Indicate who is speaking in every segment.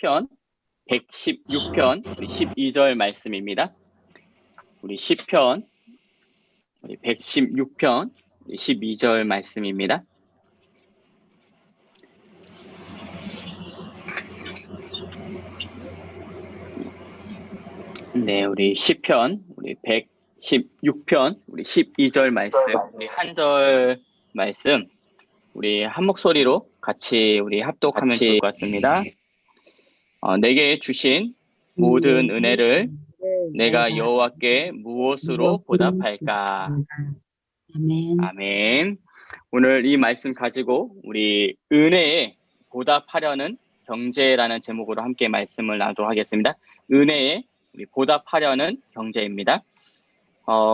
Speaker 1: 시편 116편 우리 12절 말씀입니다. 우리 시편 우리 116편 12절 말씀입니다. 네, 우리 시편 우리 116편 우리 12절 말씀 우리 한 절 말씀 우리 한 목소리로 같이 우리 합독하면 좋을 것 같습니다. 내게 주신 모든 은혜를 내가 여호와께 무엇으로 보답할까?
Speaker 2: 아멘.
Speaker 1: 아멘. 오늘 이 말씀 가지고 우리 은혜에 보답하려는 경제라는 제목으로 함께 말씀을 나누도록 하겠습니다. 은혜에 우리 보답하려는 경제입니다.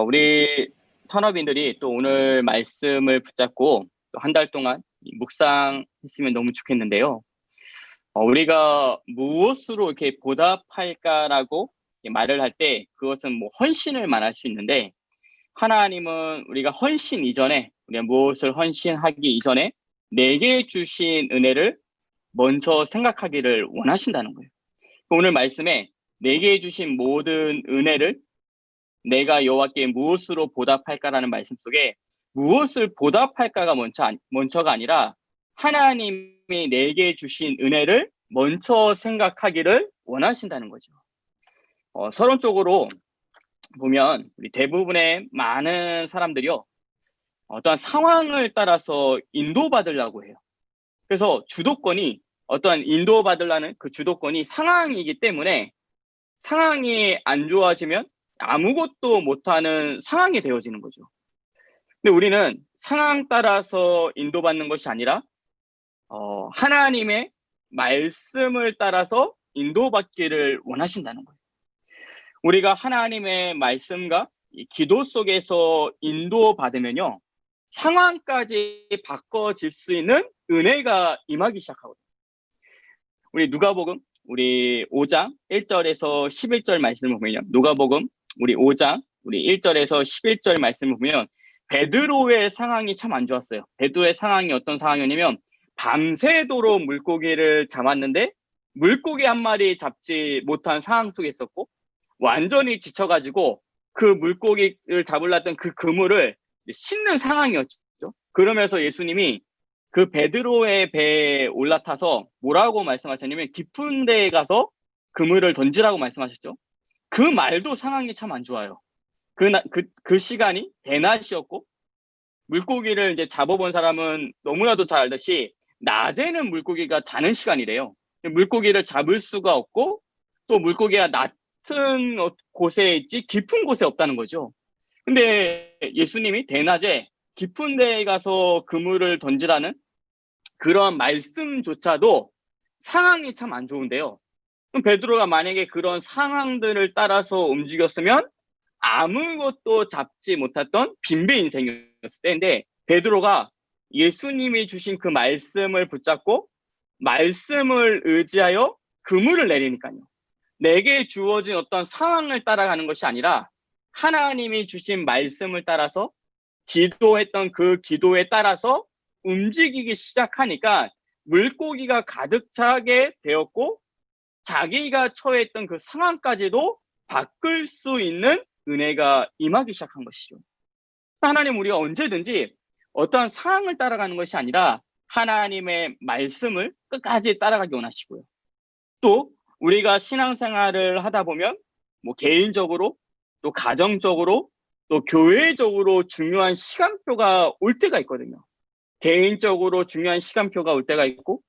Speaker 1: 우리 선업인들이 또 오늘 말씀을 붙잡고 또 한 달 동안 묵상했으면 너무 좋겠는데요. 우리가 무엇으로 이렇게 보답할까라고 말을 할 때 그것은 뭐 헌신을 말할 수 있는데, 하나님은 우리가 헌신 이전에, 우리가 무엇을 헌신하기 이전에 내게 주신 은혜를 먼저 생각하기를 원하신다는 거예요. 오늘 말씀에 내게 주신 모든 은혜를 내가 여호와께 무엇으로 보답할까라는 말씀 속에 무엇을 보답할까가 먼저가 아니라 하나님이 내게 주신 은혜를 먼저 생각하기를 원하신다는 거죠. 서론적으로 보면 우리 대부분의 많은 사람들이요, 어떠한 상황을 따라서 인도받으려고 해요. 그래서 주도권이, 어떠한 인도받으려는 그 주도권이 상황이기 때문에 상황이 안 좋아지면 아무것도 못하는 상황이 되어지는 거죠. 근데 우리는 상황 따라서 인도받는 것이 아니라 하나님의 말씀을 따라서 인도받기를 원하신다는 거예요. 우리가 하나님의 말씀과 기도 속에서 인도받으면요, 상황까지 바꿔질 수 있는 은혜가 임하기 시작하거든요. 우리 누가복음 우리 5장 1절에서 11절 말씀을 보면, 누가복음 우리 5장 우리 1절에서 11절 말씀을 보면 베드로의 상황이 참 안 좋았어요. 베드로의 상황이 어떤 상황이냐면, 밤새도록 물고기를 잡았는데 물고기 한 마리 잡지 못한 상황 속에 있었고, 완전히 지쳐가지고 그 물고기를 잡으려던 그 그물을 싣는 상황이었죠. 그러면서 예수님이 그 베드로의 배에 올라타서 뭐라고 말씀하셨냐면, 깊은 데에 가서 그물을 던지라고 말씀하셨죠. 그 말도 상황이 참 안 좋아요. 그 시간이 대낮이었고, 물고기를 이제 잡아본 사람은 너무나도 잘 알듯이 낮에는 물고기가 자는 시간이래요. 물고기를 잡을 수가 없고, 또 물고기가 낮은 곳에 있지 깊은 곳에 없다는 거죠. 근데 예수님이 대낮에 깊은 데에 가서 그물을 던지라는 그런 말씀조차도 상황이 참 안 좋은데요. 그럼 베드로가 만약에 그런 상황들을 따라서 움직였으면 아무것도 잡지 못했던 빈배 인생이었을 때인데, 베드로가 예수님이 주신 그 말씀을 붙잡고 말씀을 의지하여 그물을 내리니까요, 내게 주어진 어떤 상황을 따라가는 것이 아니라 하나님이 주신 말씀을 따라서 기도했던 그 기도에 따라서 움직이기 시작하니까 물고기가 가득 차게 되었고, 자기가 처했던 그 상황까지도 바꿀 수 있는 은혜가 임하기 시작한 것이죠. 하나님, 우리가 언제든지 어떠한 상황을 따라가는 것이 아니라 하나님의 말씀을 끝까지 따라가기 원하시고요. 또 우리가 신앙생활을 하다 보면 뭐 개인적으로, 또 가정적으로, 또 교회적으로 중요한 시간표가 올 때가 있거든요. 개인적으로 중요한 시간표가 올 때가 있고,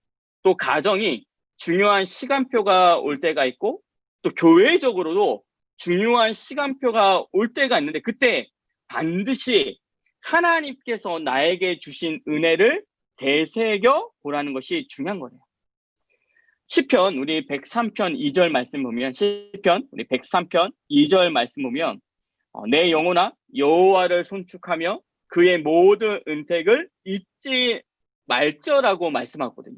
Speaker 1: 또 가정이 중요한 시간표가 올 때가 있고, 또 교회적으로도 중요한 시간표가 올 때가 있는데, 그때 반드시 하나님께서 나에게 주신 은혜를 되새겨 보라는 것이 중요한 거예요. 시편 우리 103편 2절 말씀 보면, 시편 우리 103편 2절 말씀 보면 내 영혼아 여호와를 손축하며 그의 모든 은택을 잊지 말저라고 말씀하거든요.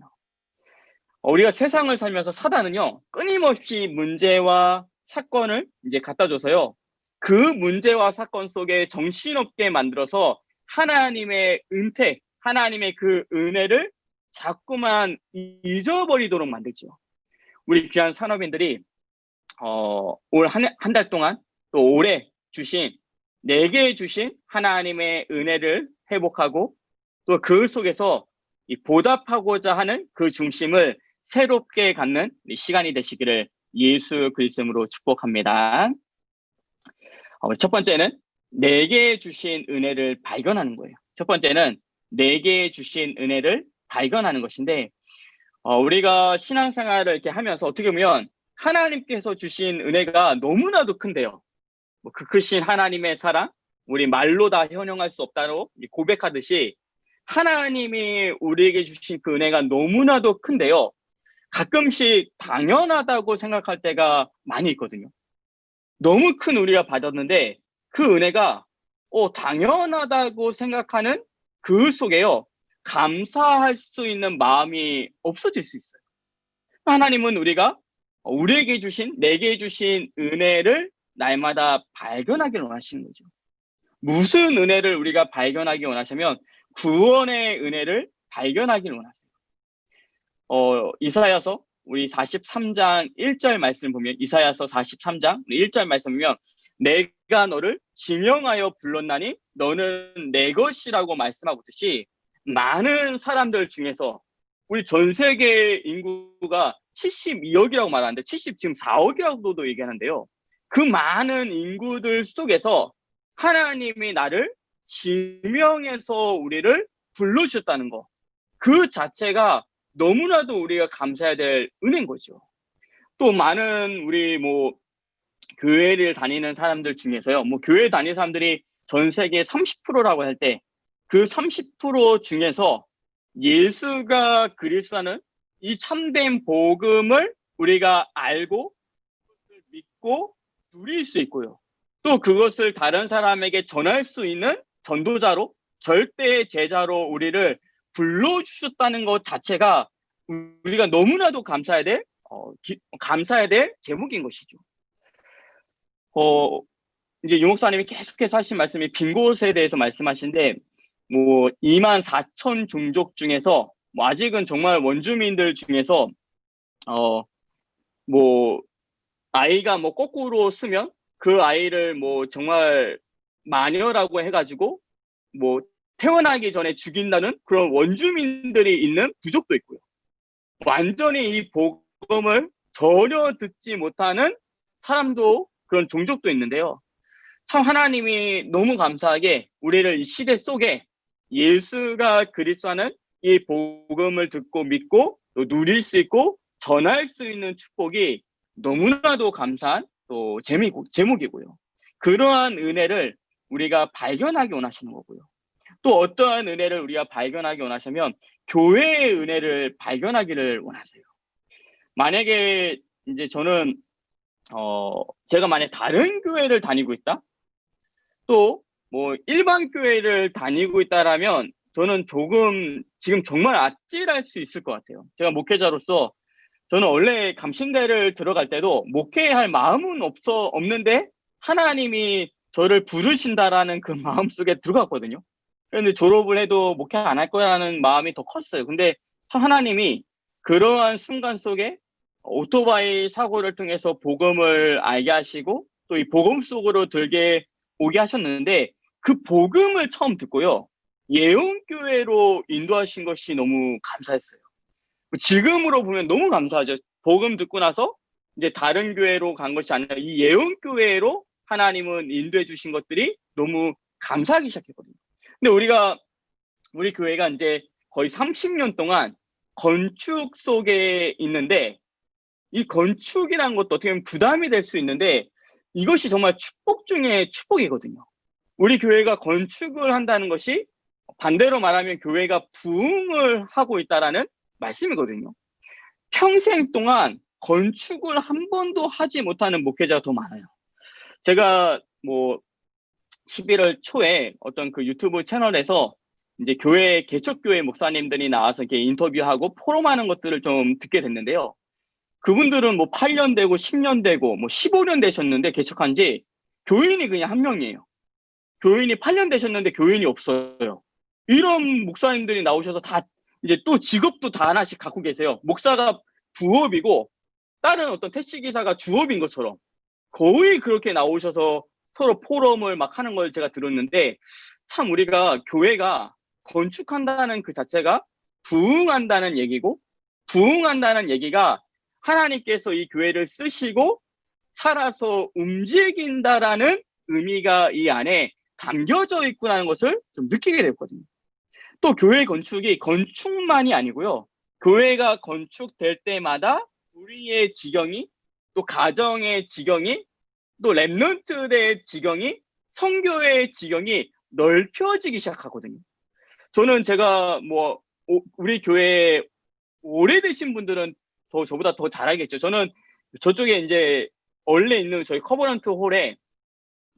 Speaker 1: 우리가 세상을 살면서 사단은요, 끊임없이 문제와 사건을 이제 갖다 줘서요, 그 문제와 사건 속에 정신없게 만들어서 하나님의 은택, 하나님의 그 은혜를 자꾸만 잊어버리도록 만들죠. 우리 귀한 산업인들이 올 한 달 동안 또 올해 주신 내게 주신 하나님의 은혜를 회복하고 또 그 속에서 이 보답하고자 하는 그 중심을 새롭게 갖는 시간이 되시기를 예수 그리스도로 축복합니다. 첫 번째는 내게 주신 은혜를 발견하는 거예요. 첫 번째는 내게 주신 은혜를 발견하는 것인데, 우리가 신앙생활을 이렇게 하면서 어떻게 보면 하나님께서 주신 은혜가 너무나도 큰데요. 그 크신 하나님의 사랑, 우리 말로 다 현용할 수 없다고 고백하듯이 하나님이 우리에게 주신 그 은혜가 너무나도 큰데요. 가끔씩 당연하다고 생각할 때가 많이 있거든요. 너무 큰 우리가 받았는데 그 은혜가 당연하다고 생각하는 그 속에요. 감사할 수 있는 마음이 없어질 수 있어요. 하나님은 우리에게 주신, 내게 주신 은혜를 날마다 발견하기를 원하시는 거죠. 무슨 은혜를 우리가 발견하기 원하시면 구원의 은혜를 발견하기를 원하세요. 이사야서 우리 43장 1절 말씀 보면, 이사야서 43장 1절 말씀 보면, 내가 너를 지명하여 불렀나니 너는 내 것이라고 말씀하고 있듯이, 많은 사람들 중에서 우리 전 세계 인구가 72억이라고 말하는데 지금 4억이라고도 얘기하는데요. 그 많은 인구들 속에서 하나님이 나를 지명해서 우리를 불러주셨다는 거, 그 자체가 너무나도 우리가 감사해야 될 은혜인 거죠. 또 많은 우리 교회를 다니는 사람들 중에서요, 교회 다니는 사람들이 전 세계 30%라고 할 때 그 30% 중에서 예수가 그리스도라는 이 참된 복음을 우리가 알고 믿고 누릴 수 있고요. 또 그것을 다른 사람에게 전할 수 있는 전도자로, 절대 제자로 우리를 불러주셨다는 것 자체가 우리가 너무나도 감사해야 될 제목인 것이죠. 이제 유 목사님이 계속해서 하신 말씀이 빈 곳에 대해서 말씀하시는데, 24,000 종족 중에서 아직은 정말 원주민들 중에서 아이가 거꾸로 쓰면 그 아이를 정말 마녀라고 해가지고 태어나기 전에 죽인다는 그런 원주민들이 있는 부족도 있고요. 완전히 이 복음을 전혀 듣지 못하는 사람도, 그런 종족도 있는데요. 참 하나님이 너무 감사하게 우리를 이 시대 속에 예수가 그리스도라는 이 복음을 듣고 믿고 또 누릴 수 있고 전할 수 있는 축복이 너무나도 감사한 또 제목이고요. 그러한 은혜를 우리가 발견하기 원하시는 거고요. 또 어떠한 은혜를 우리가 발견하기 원하시면 교회의 은혜를 발견하기를 원하세요. 만약에 이제 저는 제가 만약 다른 교회를 다니고 있다, 또 일반 교회를 다니고 있다라면 저는 조금 지금 정말 아찔할 수 있을 것 같아요. 제가 목회자로서 저는 원래 감신대를 들어갈 때도 목회할 마음은 없는데 하나님이 저를 부르신다라는 그 마음속에 들어갔거든요. 그런데 졸업을 해도 목회 안 할 거라는 마음이 더 컸어요. 근데 참 하나님이 그러한 순간 속에 오토바이 사고를 통해서 복음을 알게 하시고 또 이 복음 속으로 오게 하셨는데, 그 복음을 처음 듣고요, 예언교회로 인도하신 것이 너무 감사했어요. 지금으로 보면 너무 감사하죠. 복음 듣고 나서 이제 다른 교회로 간 것이 아니라 이 예언교회로 하나님은 인도해 주신 것들이 너무 감사하기 시작했거든요. 근데 우리 교회가 이제 거의 30년 동안 건축 속에 있는데, 이 건축이라는 것도 어떻게 보면 부담이 될 수 있는데 이것이 정말 축복 중에 축복이거든요. 우리 교회가 건축을 한다는 것이 반대로 말하면 교회가 부흥을 하고 있다라는 말씀이거든요. 평생 동안 건축을 한 번도 하지 못하는 목회자가 더 많아요. 제가 11월 초에 어떤 그 유튜브 채널에서 이제 개척교회 목사님들이 나와서 이렇게 인터뷰하고 포럼하는 것들을 좀 듣게 됐는데요. 그분들은 8년 되고 10년 되고 15년 되셨는데 개척한 지 교인이 그냥 한 명이에요. 교인이 8년 되셨는데 교인이 없어요. 이런 목사님들이 나오셔서 다 이제 또 직업도 다 하나씩 갖고 계세요. 목사가 부업이고 다른 어떤 택시기사가 주업인 것처럼 거의 그렇게 나오셔서 서로 포럼을 막 하는 걸 제가 들었는데, 참 우리가 교회가 건축한다는 그 자체가 부흥한다는 얘기고, 부흥한다는 얘기가 하나님께서 이 교회를 쓰시고 살아서 움직인다라는 의미가 이 안에 담겨져 있구나는 것을 좀 느끼게 되었거든요. 또 교회 건축이 건축만이 아니고요. 교회가 건축될 때마다 우리의 지경이, 또 가정의 지경이, 또 랩런트의 지경이, 선교회의 지경이 넓혀지기 시작하거든요. 저는 제가 뭐 우리 교회 오래되신 분들은 저보다 더 잘 알겠죠. 저는 저쪽에 이제 원래 있는 저희 커버넌트 홀에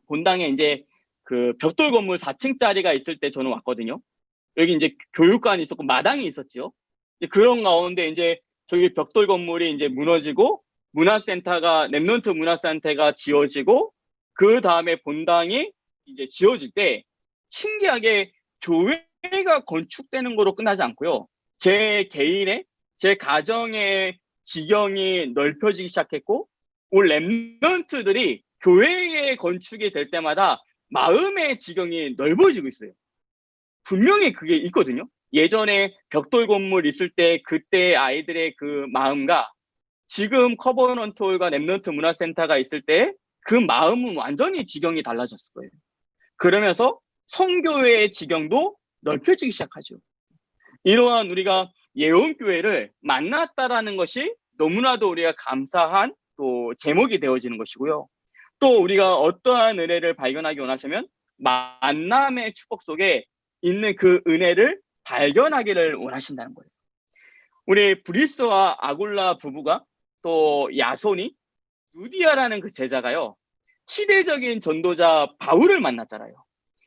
Speaker 1: 본당에 이제 그 벽돌 건물 4층짜리가 있을 때 저는 왔거든요. 여기 이제 교육관이 있었고 마당이 있었죠. 그런 가운데 이제 저기 벽돌 건물이 이제 무너지고 문화센터가, 랩런트 문화센터가 지어지고, 그 다음에 본당이 이제 지어질 때 신기하게 교회가 건축되는 거로 끝나지 않고요. 제 개인의, 제 가정의 지경이 넓혀지기 시작했고, 올 랩런트들이 교회의 건축이 될 때마다 마음의 지경이 넓어지고 있어요. 분명히 그게 있거든요. 예전에 벽돌 건물 있을 때 그때 아이들의 그 마음과 지금 커버넌트 홀과 랩런트 문화센터가 있을 때 그 마음은 완전히 지경이 달라졌을 거예요. 그러면서 성교회의 지경도 넓혀지기 시작하죠. 이러한 우리가 예언교회를 만났다라는 것이 너무나도 우리가 감사한 또 제목이 되어지는 것이고요. 또 우리가 어떠한 은혜를 발견하기 원하시면 만남의 축복 속에 있는 그 은혜를 발견하기를 원하신다는 거예요. 우리 브리스와 아굴라 부부가, 또 야손이, 누디아라는 그 제자가요, 시대적인 전도자 바울을 만났잖아요.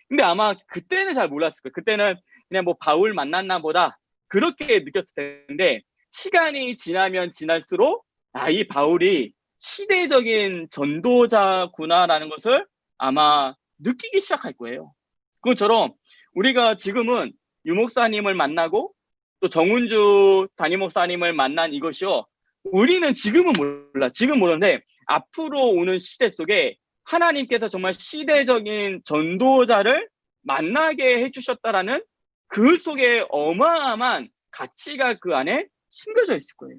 Speaker 1: 근데 아마 그때는 잘 몰랐을 거예요. 그때는 그냥 뭐 바울 만났나 보다 그렇게 느꼈을 텐데, 시간이 지나면 지날수록 이 바울이 시대적인 전도자구나라는 것을 아마 느끼기 시작할 거예요. 그것처럼 우리가 지금은 유 목사님을 만나고 또 정은주 담임 목사님을 만난 이것이요, 우리는 지금은 몰라. 지금 모르는데 앞으로 오는 시대 속에 하나님께서 정말 시대적인 전도자를 만나게 해주셨다라는 그 속에 어마어마한 가치가 그 안에 숨겨져 있을 거예요.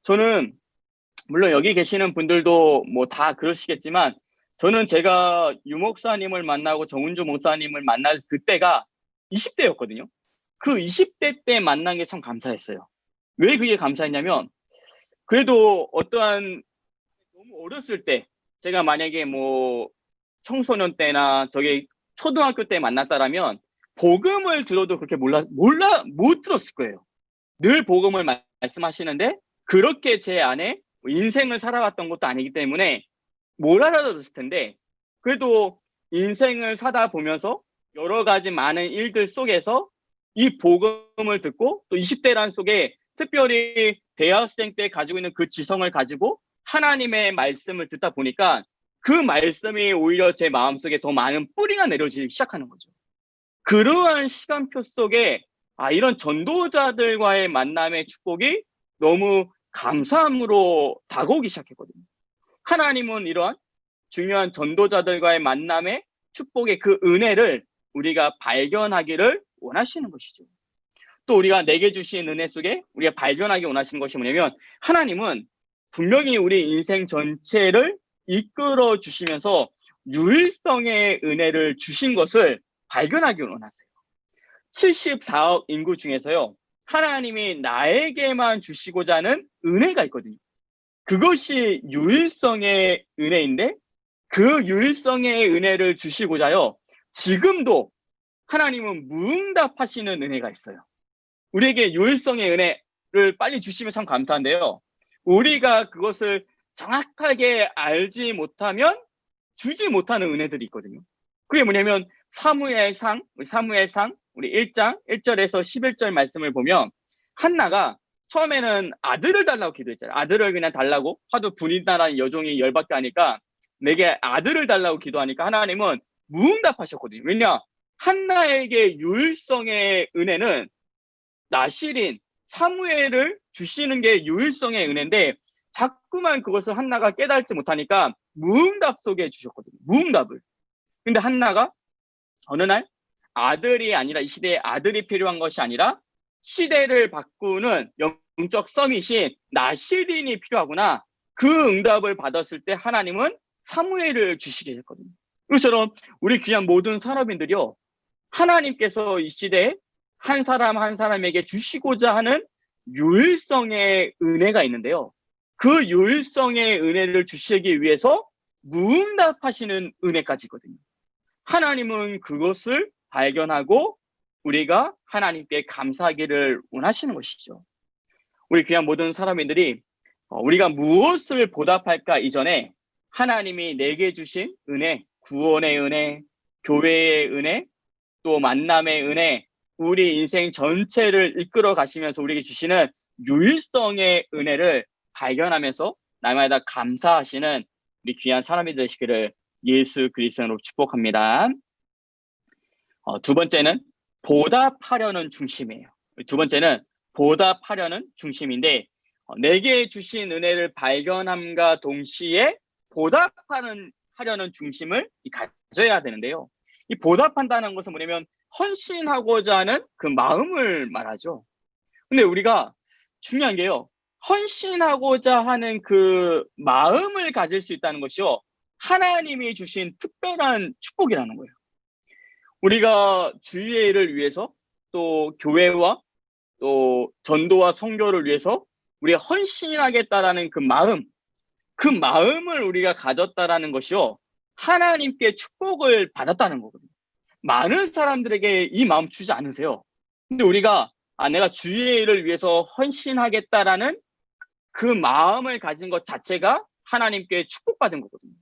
Speaker 1: 저는 물론 여기 계시는 분들도 뭐 다 그러시겠지만, 저는 제가 유 목사님을 만나고 정은주 목사님을 만날 그때가 20대였거든요. 그 20대 때 만난 게 참 감사했어요. 왜 그게 감사했냐면, 그래도 어떠한 너무 어렸을 때, 제가 만약에 뭐 청소년 때나 저기 초등학교 때 만났다라면 복음을 들어도 그렇게 못 들었을 거예요. 늘 복음을 말씀하시는데 그렇게 제 안에 인생을 살아왔던 것도 아니기 때문에 뭘 알아들었을 텐데, 그래도 인생을 사다 보면서 여러 가지 많은 일들 속에서 이 복음을 듣고, 또 20대란 속에 특별히 대학생 때 가지고 있는 그 지성을 가지고 하나님의 말씀을 듣다 보니까 그 말씀이 오히려 제 마음속에 더 많은 뿌리가 내려지기 시작하는 거죠. 그러한 시간표 속에 이런 전도자들과의 만남의 축복이 너무 감사함으로 다가오기 시작했거든요. 하나님은 이러한 중요한 전도자들과의 만남의 축복의 그 은혜를 우리가 발견하기를 원하시는 것이죠. 또 우리가 내게 주신 은혜 속에 우리가 발견하기 원하시는 것이 뭐냐면, 하나님은 분명히 우리 인생 전체를 이끌어 주시면서 유일성의 은혜를 주신 것을 발견하기 원하세요. 74억 인구 중에서요, 하나님이 나에게만 주시고자 하는 은혜가 있거든요. 그것이 유일성의 은혜인데, 그 유일성의 은혜를 주시고자요, 지금도 하나님은 무응답하시는 은혜가 있어요. 우리에게 유일성의 은혜를 빨리 주시면 참 감사한데요, 우리가 그것을 정확하게 알지 못하면 주지 못하는 은혜들이 있거든요. 그게 뭐냐면 사무엘상 우리 1장 1절에서 11절 말씀을 보면, 한나가 처음에는 아들을 달라고 기도했잖아요. 아들을 그냥 달라고, 하도 분이다라는 여종이 열받게 하니까 내게 아들을 달라고 기도하니까 하나님은 무응답하셨거든요. 왜냐? 한나에게 유일성의 은혜는 나실인 사무엘을 주시는 게 유일성의 은혜인데, 자꾸만 그것을 한나가 깨달지 못하니까 무응답 속에 주셨거든요. 무응답을. 근데 한나가 어느 날 아들이 아니라, 이 시대에 아들이 필요한 것이 아니라 시대를 바꾸는 영적 서밋인 나시린이 필요하구나. 그 응답을 받았을 때 하나님은 사무엘을 주시게 됐거든요. 이처럼 우리 귀한 모든 산업인들이요, 하나님께서 이 시대에 한 사람 한 사람에게 주시고자 하는 유일성의 은혜가 있는데요, 그 유일성의 은혜를 주시기 위해서 무응답하시는 은혜까지 있거든요. 하나님은 그것을 발견하고 우리가 하나님께 감사하기를 원하시는 것이죠. 우리 귀한 모든 사람들이 우리가 무엇을 보답할까 이전에 하나님이 내게 주신 은혜, 구원의 은혜, 교회의 은혜, 또 만남의 은혜, 우리 인생 전체를 이끌어 가시면서 우리에게 주시는 유일성의 은혜를 발견하면서 날마다 감사하시는 우리 귀한 사람이 되시기를 예수 그리스도로 축복합니다. 두 번째는 보답하려는 중심이에요. 두 번째는 보답하려는 중심인데, 내게 주신 은혜를 발견함과 동시에 보답하려는 중심을 가져야 되는데요. 이 보답한다는 것은 뭐냐면 헌신하고자 하는 그 마음을 말하죠. 근데 우리가 중요한 게요, 헌신하고자 하는 그 마음을 가질 수 있다는 것이요, 하나님이 주신 특별한 축복이라는 거예요. 우리가 주의 일을 위해서, 또 교회와 또 전도와 선교를 위해서 우리가 헌신하겠다라는 그 마음을 우리가 가졌다라는 것이요, 하나님께 축복을 받았다는 거거든요. 많은 사람들에게 이 마음 주지 않으세요. 근데 우리가 내가 주의 일을 위해서 헌신하겠다라는 그 마음을 가진 것 자체가 하나님께 축복받은 거거든요.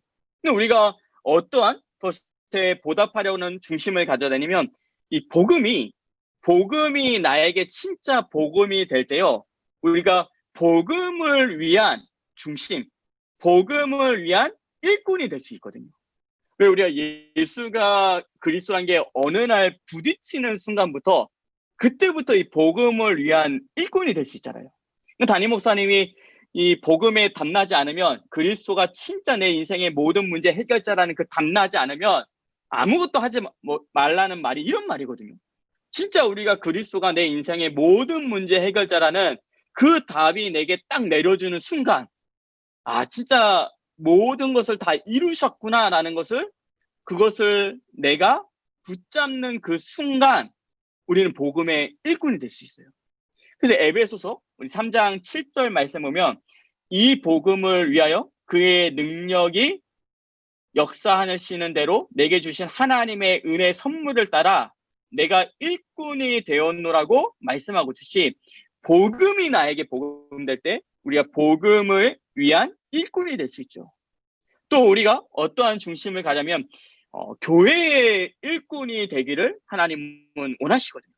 Speaker 1: 근데 우리가 어떠한 것에 보답하려는 중심을 가져다니면, 이 복음이 나에게 진짜 복음이 될 때요, 우리가 복음을 위한 중심, 복음을 위한 일꾼이 될 수 있거든요. 왜 우리가 예수가 그리스도란 게 어느 날 부딪히는 순간부터, 그때부터 이 복음을 위한 일꾼이 될 수 있잖아요. 담임 목사님이 이 복음에 담나지 않으면, 그리스도가 진짜 내 인생의 모든 문제 해결자라는 그 담나지 않으면 아무것도 하지 말라는 말이 이런 말이거든요. 진짜 우리가 그리스도가 내 인생의 모든 문제 해결자라는 그 답이 내게 딱 내려주는 순간, 진짜 모든 것을 다 이루셨구나라는 그것을 내가 붙잡는 그 순간 우리는 복음의 일꾼이 될 수 있어요. 그래서 에베소서 우리 3장 7절 말씀 보면, 이 복음을 위하여 그의 능력이 역사하시는 대로 내게 주신 하나님의 은혜 선물을 따라 내가 일꾼이 되었노라고 말씀하고 있듯이, 복음이 나에게 복음될 때 우리가 복음을 위한 일꾼이 될 수 있죠. 또 우리가 어떠한 중심을 가자면 교회의 일꾼이 되기를 하나님은 원하시거든요.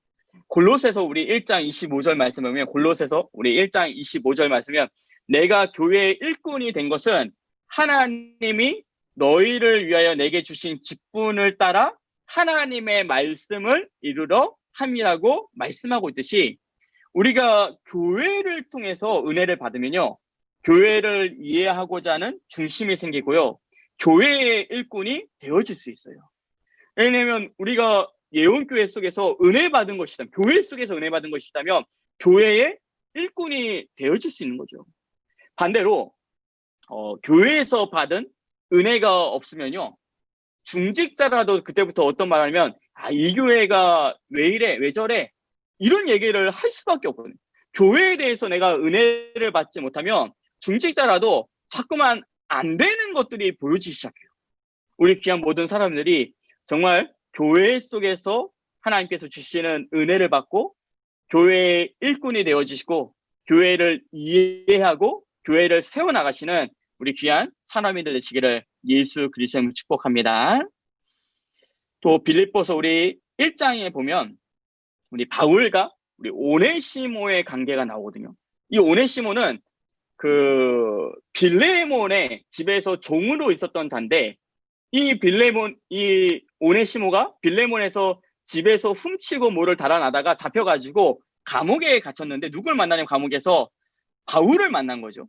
Speaker 1: 골로새서 우리 1장 25절 말씀 보면, 골로새서 우리 1장 25절 말씀이면, 내가 교회의 일꾼이 된 것은 하나님이 너희를 위하여 내게 주신 직분을 따라 하나님의 말씀을 이루러 함이라고 말씀하고 있듯이, 우리가 교회를 통해서 은혜를 받으면요, 교회를 이해하고자 하는 중심이 생기고요, 교회의 일꾼이 되어질 수 있어요. 왜냐하면 우리가 예원교회 속에서 은혜 받은 것이다면, 교회 속에서 은혜 받은 것이다면 교회의 일꾼이 되어질 수 있는 거죠. 반대로 교회에서 받은 은혜가 없으면요, 중직자라도 그때부터 어떤 말 하면, 이 교회가 왜 이래, 왜 저래, 이런 얘기를 할 수밖에 없거든요. 교회에 대해서 내가 은혜를 받지 못하면 중직자라도 자꾸만 안 되는 것들이 보여지기 시작해요. 우리 귀한 모든 사람들이 정말 교회 속에서 하나님께서 주시는 은혜를 받고 교회의 일꾼이 되어지시고 교회를 이해하고 교회를 세워나가시는 우리 귀한 사람이들 되시기를 예수 그리스도로 축복합니다. 또 빌립보서 우리 1장에 보면 우리 바울과 우리 오네시모의 관계가 나오거든요. 이 오네시모는 그 빌레몬의 집에서 종으로 있었던 자인데, 이 오네시모가 빌레몬에서 집에서 훔치고 뭐를 달아나다가 잡혀가지고 감옥에 갇혔는데, 누굴 만나냐면 감옥에서 바울을 만난 거죠.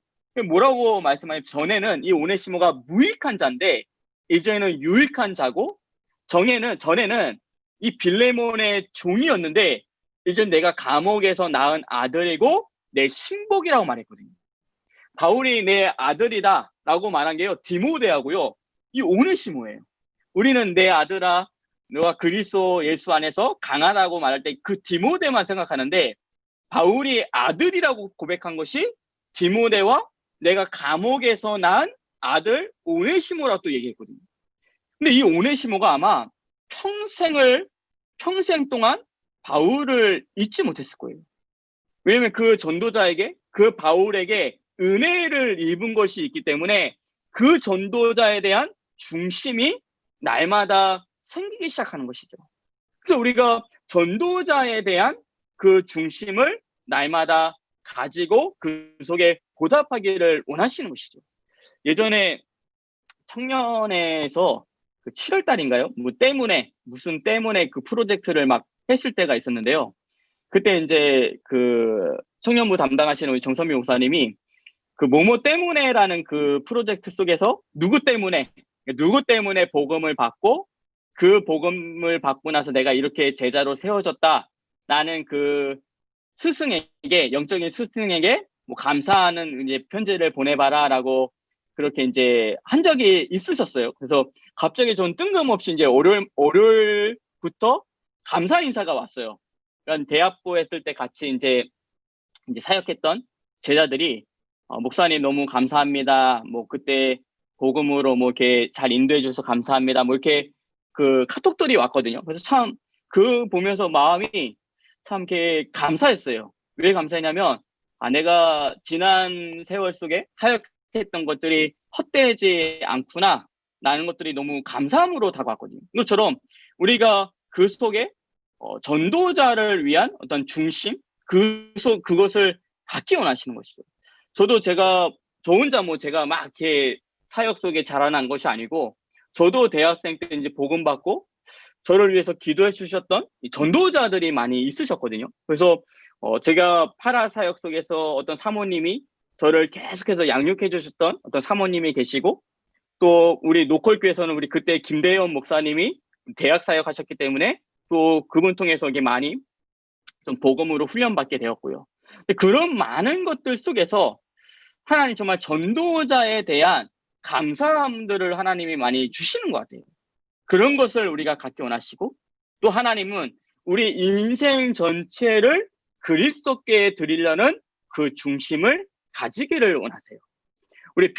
Speaker 1: 뭐라고 말씀하냐면 전에는 이 오네시모가 무익한 자인데 이제는 유익한 자고 전에는 이 빌레몬의 종이었는데 이제 내가 감옥에서 낳은 아들이고 내 신복이라고 말했거든요. 바울이 내 아들이다 라고 말한 게요, 디모데하고요, 이 오네시모예요. 우리는 내 아들아, 너가 그리스도 예수 안에서 강하다고 말할 때 그 디모데만 생각하는데 바울이 아들이라고 고백한 것이 디모데와 내가 감옥에서 낳은 아들 오네시모라고 또 얘기했거든요. 근데 이 오네시모가 아마 평생 동안 바울을 잊지 못했을 거예요. 왜냐면 그 전도자에게, 그 바울에게 은혜를 입은 것이 있기 때문에 그 전도자에 대한 중심이 날마다 생기기 시작하는 것이죠. 그래서 우리가 전도자에 대한 그 중심을 날마다 가지고 그 속에 보답하기를 원하시는 것이죠. 예전에 청년회에서 그 7월 달인가요? 무슨 때문에 그 프로젝트를 막 했을 때가 있었는데요. 그때 이제 그 청년부 담당하시는 우리 정선미 목사님이 그 뭐뭐 때문에라는 그 프로젝트 속에서 누구 때문에 복음을 받고 그 복음을 받고 나서 내가 이렇게 제자로 세워졌다라는 그 영적인 스승에게 뭐 감사하는 이제 편지를 보내봐라라고 그렇게 이제 한 적이 있으셨어요. 그래서 갑자기 전 뜬금없이 이제 월요일부터 감사 인사가 왔어요. 그러니까 대학부 했을 때 같이 이제 사역했던 제자들이 목사님 너무 감사합니다. 뭐 그때 복음으로 뭐 이렇게 잘 인도해 주셔서 감사합니다. 뭐 이렇게 그 카톡들이 왔거든요. 그래서 참 그 보면서 마음이 참 이렇게 감사했어요. 왜 감사했냐면 내가 지난 세월 속에 사역했던 것들이 헛되지 않구나 라는 것들이 너무 감사함으로 다가왔거든요. 이것처럼 우리가 그 속에 전도자를 위한 어떤 중심, 그것을 갖기 원하시는 것이죠. 저도 저 혼자 뭐 제가 막 이렇게 사역 속에 자라난 것이 아니고, 저도 대학생 때 이제 복음 받고 저를 위해서 기도해 주셨던 전도자들이 많이 있으셨거든요. 그래서 제가 파라 사역 속에서 어떤 사모님이 저를 계속해서 양육해 주셨던 어떤 사모님이 계시고, 또 우리 노컬교에서는 우리 그때 김대현 목사님이 대학 사역 하셨기 때문에 또 그분 통해서 이게 많이 좀 복음으로 훈련받게 되었고요. 그런 많은 것들 속에서 하나님 정말 전도자에 대한 감사함들을 하나님이 많이 주시는 것 같아요. 그런 것을 우리가 갖기 원하시고, 또 하나님은 우리 인생 전체를 그리스도께 드리려는 그 중심을 가지기를 원하세요. 우리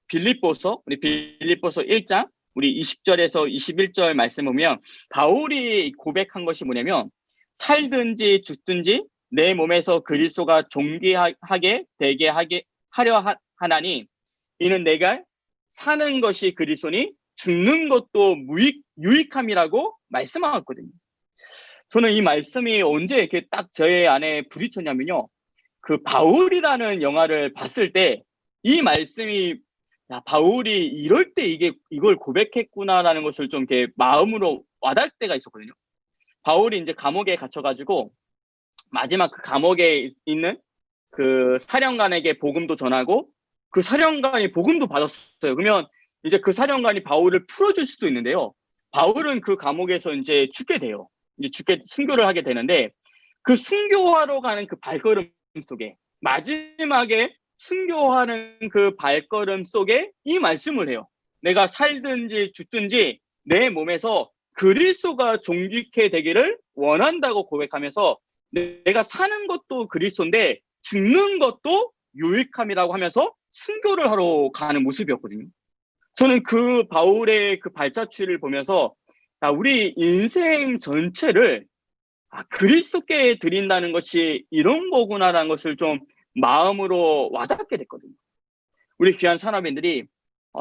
Speaker 1: 빌립보서 1장 우리 20절에서 21절 말씀 보면 바울이 고백한 것이 뭐냐면, 살든지 죽든지 내 몸에서 그리스도가 존귀하게 되게 하려 하나니 이는 내가 사는 것이 그리스도니 죽는 것도 유익함이라고 말씀하셨거든요. 저는 이 말씀이 언제 이렇게 딱 저의 안에 부딪혔냐면요, 그 바울이라는 영화를 봤을 때 이 말씀이, 야, 바울이 이럴 때 이걸 고백했구나라는 것을 좀 이렇게 마음으로 와닿을 때가 있었거든요. 바울이 이제 감옥에 갇혀가지고 마지막 그 감옥에 있는 그 사령관에게 복음도 전하고 그 사령관이 복음도 받았어요. 그러면 이제 그 사령관이 바울을 풀어줄 수도 있는데요. 바울은 그 감옥에서 이제 죽게 돼요. 순교를 하게 되는데, 그 순교하러 가는 그 발걸음 속에, 마지막에 순교하는 그 발걸음 속에 이 말씀을 해요. 내가 살든지 죽든지 내 몸에서 그리스도가 존귀케 되기를 원한다고 고백하면서, 내가 사는 것도 그리스도인데 죽는 것도 유익함이라고 하면서 순교를 하러 가는 모습이었거든요. 저는 그 바울의 그 발자취를 보면서 우리 인생 전체를 그리스도께 드린다는 것이 이런 거구나라는 것을 좀 마음으로 와닿게 됐거든요. 우리 귀한 산업인들이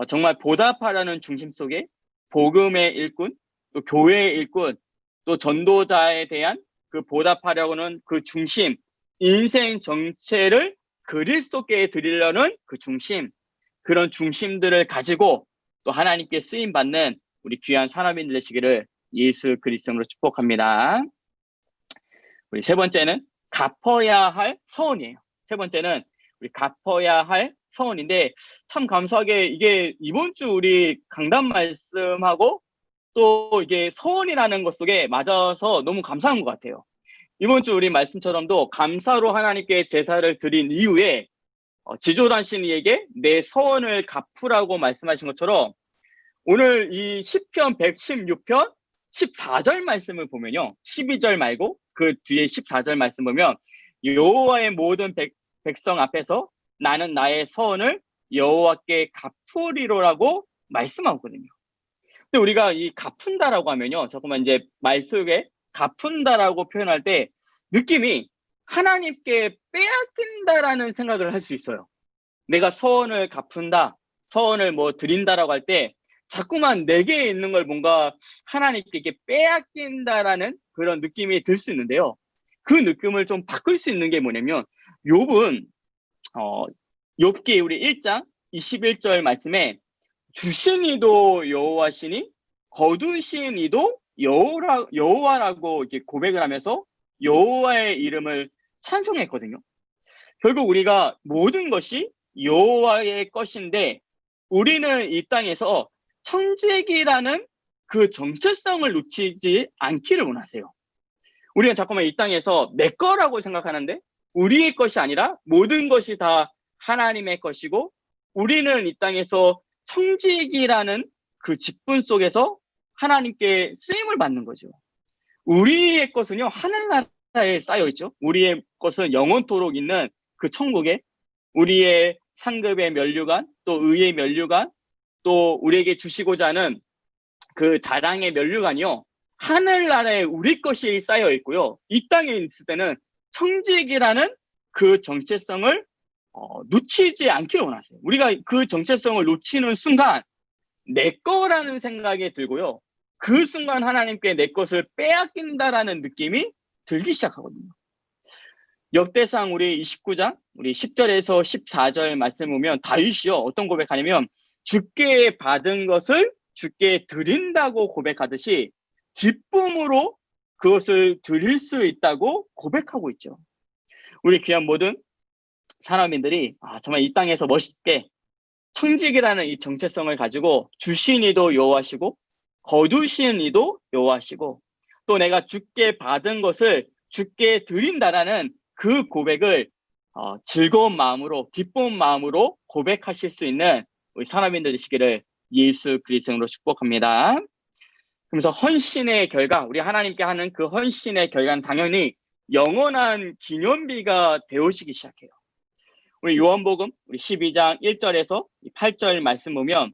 Speaker 1: 정말 보답하라는 중심 속에 복음의 일꾼, 또 교회의 일꾼, 또 전도자에 대한 그 보답하려고는 그 중심, 인생 전체를 그리스도께 드리려는 그 중심, 그런 중심들을 가지고 또 하나님께 쓰임받는 우리 귀한 산업인들 되시기를 예수 그리스도로 축복합니다. 우리 세 번째는 갚아야 할 서원이에요. 세 번째는 우리 갚아야 할 서원인데 참 감사하게 이게 이번 주 우리 강단 말씀하고 또 이게 서원이라는 것 속에 맞아서 너무 감사한 것 같아요. 이번 주 우리 말씀처럼도 감사로 하나님께 제사를 드린 이후에 지존하신 이에게 내 서원을 갚으라고 말씀하신 것처럼 오늘 이 시편 116편 14절 말씀을 보면요. 12절 말고 그 뒤에 14절 말씀 보면 여호와의 모든 백성 앞에서 나는 나의 서원을 여호와께 갚으리로라고 말씀하거든요. 근데 우리가 이 갚은다라고 하면요. 잠깐만 이제 말 속에 갚은다라고 표현할 때 느낌이 하나님께 빼앗긴다라는 생각을 할 수 있어요. 내가 서원을 갚은다, 서원을 뭐 드린다라고 할 때 자꾸만 내게 있는 걸 뭔가 하나님께 이렇게 빼앗긴다라는 그런 느낌이 들 수 있는데요. 그 느낌을 좀 바꿀 수 있는 게 뭐냐면 욥은 욥기 우리 1장 21절 말씀에 주신 이도 여호와시니 거두신 이도 여호와라고 이렇게 고백을 하면서 여호와의 이름을 찬송했거든요. 결국 우리가 모든 것이 여호와의 것인데 우리는 이 땅에서 청지기라는 그 정체성을 놓치지 않기를 원하세요. 우리는 자꾸만 이 땅에서 내 거라고 생각하는데 우리의 것이 아니라 모든 것이 다 하나님의 것이고 우리는 이 땅에서 청지기라는 그 직분 속에서 하나님께 쓰임을 받는 거죠. 우리의 것은요 하늘나라에 쌓여 있죠. 우리의 것은 영원토록 있는 그 천국에 우리의 상급의 면류관 또 의의 면류관 또 우리에게 주시고자 하는 그 자랑의 면류관이요 하늘나라에 우리 것이 쌓여 있고요. 이 땅에 있을 때는 청지기라는 그 정체성을 놓치지 않기를 원하세요. 우리가 그 정체성을 놓치는 순간 내 거라는 생각이 들고요. 그 순간 하나님께 내 것을 빼앗긴다라는 느낌이 들기 시작하거든요. 역대상 우리 29장 우리 10절에서 14절 말씀 보면 다윗이요 어떤 고백하냐면 주께 받은 것을 주께 드린다고 고백하듯이 기쁨으로 그것을 드릴 수 있다고 고백하고 있죠. 우리 귀한 모든 사람인들이 정말 이 땅에서 멋있게 청지기라는 이 정체성을 가지고 주신 이도 여호와시고 거두신 이도 여호와시고 또 내가 주께 받은 것을 주께 드린다라는 그 고백을 즐거운 마음으로 기쁜 마음으로 고백하실 수 있는 우리 사람인들 되시기를 예수 그리스도로 축복합니다. 그러면서 헌신의 결과 우리 하나님께 하는 그 헌신의 결과는 당연히 영원한 기념비가 되어지기 시작해요. 우리 요한복음 우리 12장 1절에서 8절 말씀 보면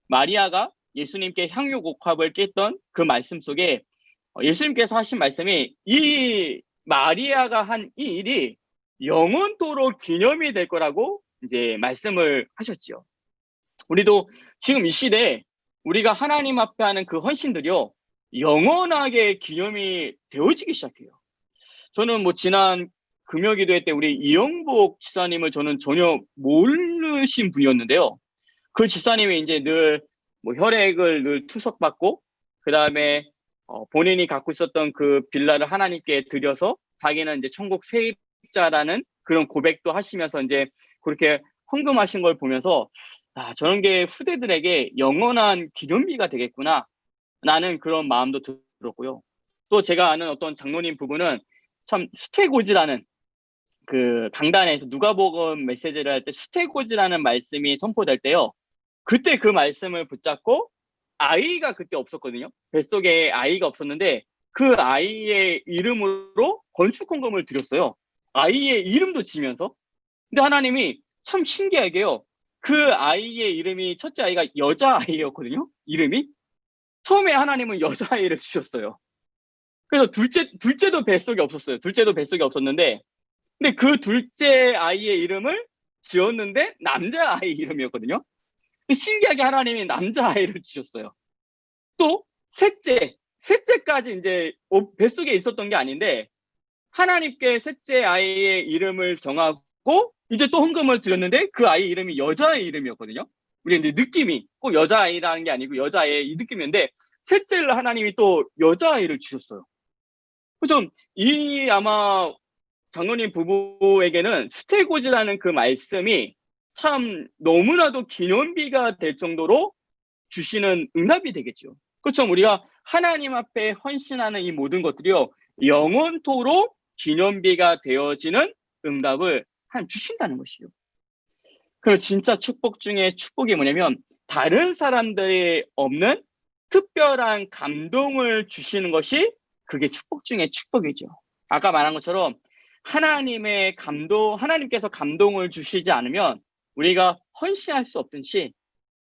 Speaker 1: 마리아가 예수님께 향유 곡합을 깼던 그 말씀 속에 예수님께서 하신 말씀이 이 마리아가 한 이 일이 영원토록 기념이 될 거라고 이제 말씀을 하셨지요. 우리도 지금 이 시대에 우리가 하나님 앞에 하는 그 헌신들이요 영원하게 기념이 되어지기 시작해요. 저는 뭐 지난 금요기도회 때 우리 이영복 지사님을 저는 전혀 모르신 분이었는데요. 그 지사님이 이제 늘 뭐 혈액을 늘 투석받고 그 다음에 본인이 갖고 있었던 그 빌라를 하나님께 드려서 자기는 이제 천국 세입자라는 그런 고백도 하시면서 이제 그렇게 헌금하신 걸 보면서 저런 게 후대들에게 영원한 기념비가 되겠구나 라는 그런 마음도 들었고요. 또 제가 아는 어떤 장로님 부부는 참 스테고지라는 그 강단에서 누가복음 메시지를 할 때 스테고지라는 말씀이 선포될 때요. 그때 그 말씀을 붙잡고 아이가 그때 없었거든요. 뱃속에 아이가 없었는데 그 아이의 이름으로 건축헌금을 드렸어요. 아이의 이름도 지면서. 근데 하나님이 참 신기하게요. 그 아이의 이름이 첫째 아이가 여자아이였거든요. 이름이. 처음에 하나님은 여자아이를 주셨어요. 그래서 둘째도 뱃속에 없었어요. 둘째도 뱃속에 없었는데 근데 그 둘째 아이의 이름을 지었는데 남자아이 이름이었거든요. 신기하게 하나님이 남자아이를 주셨어요. 또 셋째까지 이제 뱃속에 있었던 게 아닌데 하나님께 셋째 아이의 이름을 정하고 이제 또 헌금을 드렸는데 그 아이 이름이 여자의 이름이었거든요. 우리 이제 느낌이 꼭 여자아이라는 게 아니고 여자의 이 느낌이었는데 셋째를 하나님이 또 여자아이를 주셨어요. 그래서 이 아마 장로님 부부에게는 스테고지라는 그 말씀이 참 너무나도 기념비가 될 정도로 주시는 응답이 되겠죠. 그렇죠. 우리가 하나님 앞에 헌신하는 이 모든 것들이요, 영원토록 기념비가 되어지는 응답을 주신다는 것이요. 그리고 진짜 축복 중에 축복이 뭐냐면 다른 사람들이 없는 특별한 감동을 주시는 것이 그게 축복 중에 축복이죠. 아까 말한 것처럼 하나님께서 감동을 주시지 않으면 우리가 헌신할 수 없듯이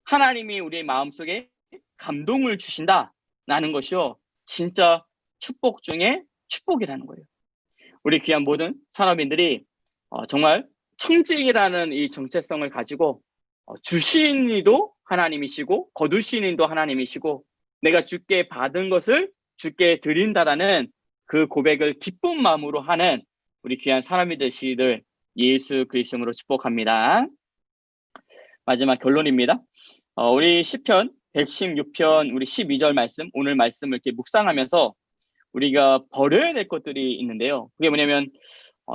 Speaker 1: 하나님이 우리의 마음속에 감동을 주신다라는 것이요, 진짜 축복 중에 축복이라는 거예요. 우리 귀한 모든 산업인들이 정말 청직이라는 이 정체성을 가지고 주신 이도 하나님이시고 거두신 이도 하나님이시고 내가 주께 받은 것을 주께 드린다라는 그 고백을 기쁜 마음으로 하는 우리 귀한 사람이 되시기를 예수 그리스도로 축복합니다. 마지막 결론입니다. 우리 시편 116편 우리 12절 말씀, 오늘 말씀을 이렇게 묵상하면서 우리가 버려야 될 것들이 있는데요. 그게 뭐냐면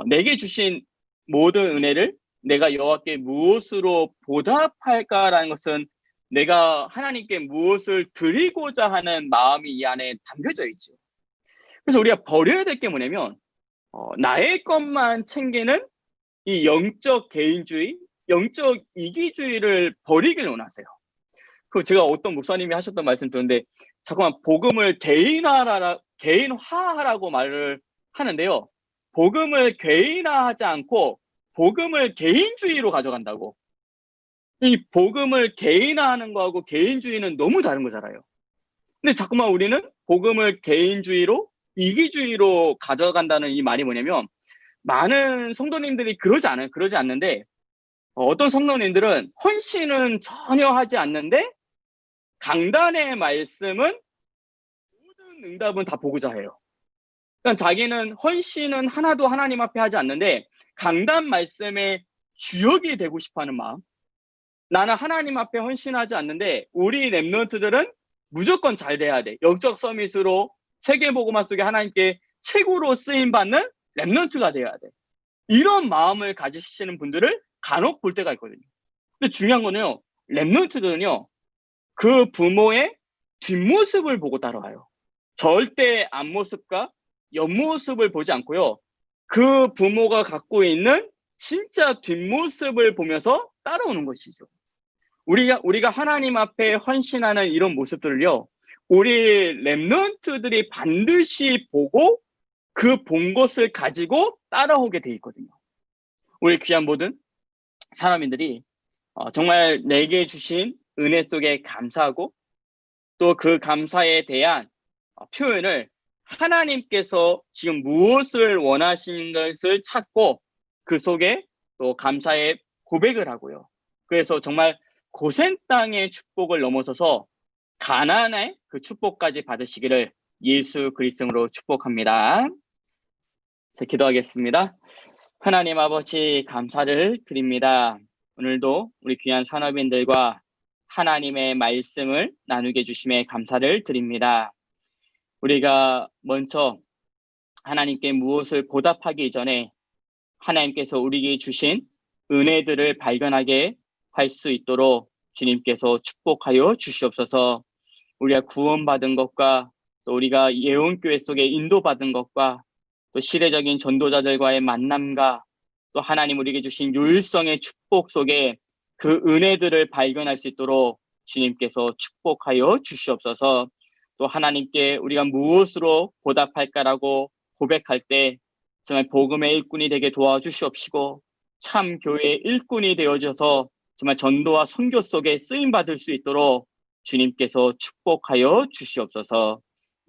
Speaker 1: 내게 주신 모든 은혜를 내가 여호와께 무엇으로 보답할까라는 것은 내가 하나님께 무엇을 드리고자 하는 마음이 이 안에 담겨져 있죠. 그래서 우리가 버려야 될 게 뭐냐면 나의 것만 챙기는 이 영적 개인주의, 영적 이기주의를 버리길 원하세요. 그 제가 어떤 목사님이 하셨던 말씀 들었는데 자꾸만 복음을 개인화하라고 말을 하는데요. 복음을 개인화하지 않고 복음을 개인주의로 가져간다고. 이 복음을 개인화하는 거하고 개인주의는 너무 다른 거잖아요. 근데 자꾸만 우리는 복음을 개인주의로 이기주의로 가져간다는 이 말이 뭐냐면 많은 성도님들이 그러지 않는데 어떤 성도님들은 헌신은 전혀 하지 않는데 강단의 말씀은 모든 응답은 다 보고자 해요. 그러니까 자기는 헌신은 하나도 하나님 앞에 하지 않는데 강단 말씀의 주역이 되고 싶어하는 마음. 나는 하나님 앞에 헌신하지 않는데 우리 랩런트들은 무조건 잘 돼야 돼. 영적 서밋으로 세계복음화 속에 하나님께 최고로 쓰임받는 랩런트가 돼야 돼. 이런 마음을 가지시는 분들을 간혹 볼 때가 있거든요. 근데 중요한 거는요, 랩런트들은요, 그 부모의 뒷모습을 보고 따라와요. 절대 앞모습과 옆모습을 보지 않고요. 그 부모가 갖고 있는 진짜 뒷모습을 보면서 따라오는 것이죠. 우리가 하나님 앞에 헌신하는 이런 모습들을요, 우리 랩런트들이 반드시 보고 그 본 것을 가지고 따라오게 돼 있거든요. 우리 귀한 모든 사람인들이 정말 내게 주신 은혜 속에 감사하고 또 그 감사에 대한 표현을 하나님께서 지금 무엇을 원하시는 것을 찾고 그 속에 또 감사의 고백을 하고요. 그래서 정말 고센 땅의 축복을 넘어서서 가나안의 그 축복까지 받으시기를 예수 그리스도로 축복합니다. 자, 기도하겠습니다. 하나님 아버지 감사를 드립니다. 오늘도 우리 귀한 산업인들과 하나님의 말씀을 나누게 해주심에 감사를 드립니다. 우리가 먼저 하나님께 무엇을 보답하기 전에 하나님께서 우리에게 주신 은혜들을 발견하게 할 수 있도록 주님께서 축복하여 주시옵소서. 우리가 구원받은 것과 또 우리가 예언교회 속에 인도받은 것과 또 시대적인 전도자들과의 만남과 또 하나님 우리에게 주신 유일성의 축복 속에 그 은혜들을 발견할 수 있도록 주님께서 축복하여 주시옵소서. 또 하나님께 우리가 무엇으로 보답할까라고 고백할 때 정말 복음의 일꾼이 되게 도와주시옵시고 참 교회의 일꾼이 되어져서 정말 전도와 선교 속에 쓰임받을 수 있도록 주님께서 축복하여 주시옵소서.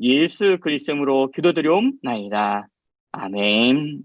Speaker 1: 예수 그리스도로 기도드리옵나이다. 아멘.